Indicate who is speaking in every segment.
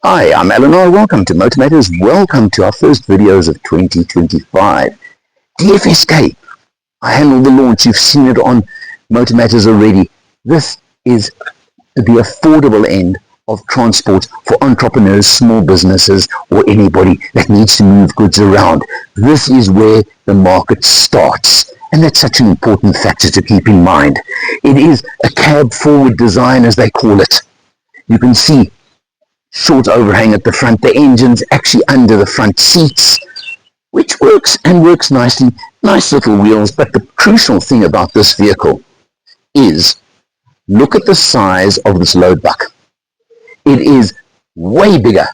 Speaker 1: Hi, I'm Eleanor. Welcome to MotorMatters. Welcome to our first videos of 2025. DFSK. I handled the launch. You've seen it on MotorMatters already. This is the affordable end of transport for entrepreneurs, small businesses, or anybody that needs to move goods around. This is where the market starts. And that's such an important factor to keep in mind. It is a cab forward design, as they call it. You can see short overhang at the front, the engine's actually under the front seats, which works nicely, nice little wheels. But the crucial thing about this vehicle is, look at the size of this load buck. It is way bigger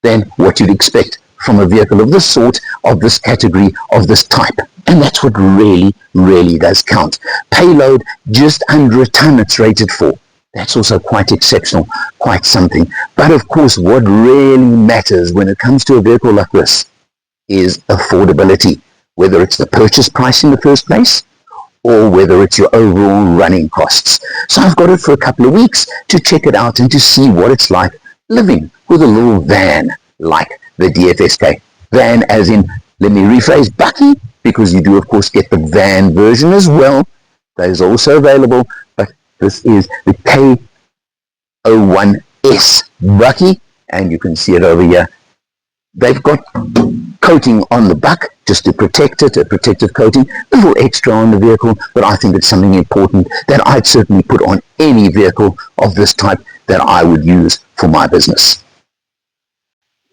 Speaker 1: than what you'd expect from a vehicle of this sort, of this category, of this type. And that's what really, really does count. Payload just under a ton it's rated for. That's also quite exceptional, quite something. But of course, what really matters when it comes to a vehicle like this is affordability, whether it's the purchase price in the first place or whether it's your overall running costs. So I've got it for a couple of weeks to check it out and to see what it's like living with a little van like the DFSK. Van as in, let me rephrase, Bakkie, because you do of course get the van version as well. That is also available, but this is the K01S Bakkie, and you can see it over here. They've got coating on the buck just to protect it, a protective coating, a little extra on the vehicle, but I think it's something important that I'd certainly put on any vehicle of this type that I would use for my business.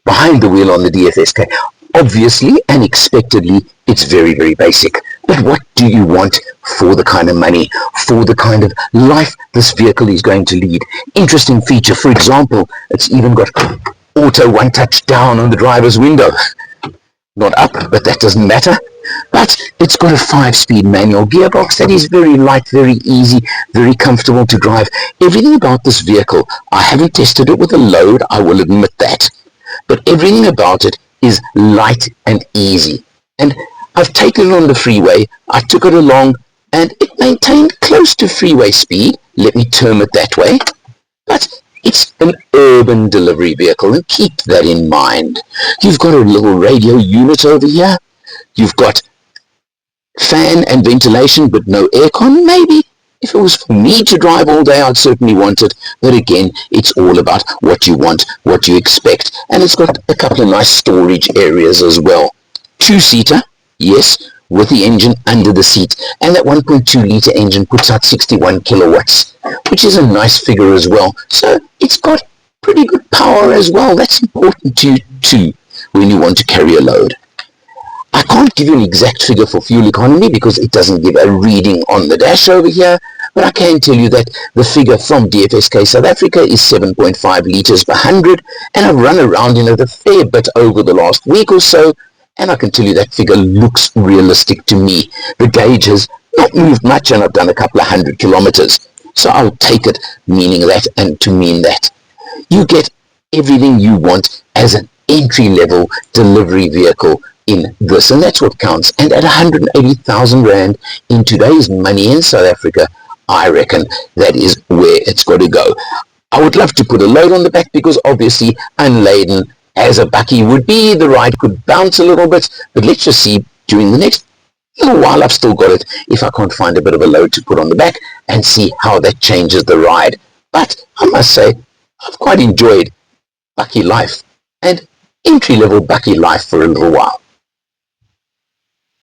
Speaker 1: Behind the wheel on the DFSK, obviously and expectedly, it's very, very basic. But what do you want for the kind of money, for the kind of life this vehicle is going to lead? Interesting feature, for example, it's even got auto one-touch down on the driver's window. Not up, but that doesn't matter. But it's got a 5-speed manual gearbox that is very light, very easy, very comfortable to drive. Everything about this vehicle, I haven't tested it with a load, I will admit that. But everything about it is light and easy. And I've taken it on the freeway, I took it along, and it maintained close to freeway speed, let me term it that way. But it's an urban delivery vehicle, and keep that in mind. You've got a little radio unit over here, you've got fan and ventilation, but no aircon. Maybe if it was for me to drive all day, I'd certainly want it. But again, it's all about what you want, what you expect. And it's got a couple of nice storage areas as well. Two-seater, yes, with the engine under the seat. And that 1.2 litre engine puts out 61 kilowatts, which is a nice figure as well. So it's got pretty good power as well. That's important to you too when you want to carry a load. I can't give you an exact figure for fuel economy because it doesn't give a reading on the dash over here, but I can tell you that the figure from DFSK South Africa is 7.5 litres per 100, and I've run around in it a fair bit over the last week or so, and I can tell you that figure looks realistic to me. The gauge has not moved much, and I've done a couple of 100 kilometers, so I'll take it meaning that and to mean that. You get everything you want as an entry-level delivery vehicle in this, and that's what counts. And at 180,000 Rand in today's money in South Africa, I reckon that is where it's got to go. I would love to put a load on the back because obviously unladen as a Bakkie would be, the ride could bounce a little bit, but let's just see during the next little while, I've still got it, if I can't find a bit of a load to put on the back and see how that changes the ride. But I must say, I've quite enjoyed Bakkie life and entry-level Bakkie life for a little while.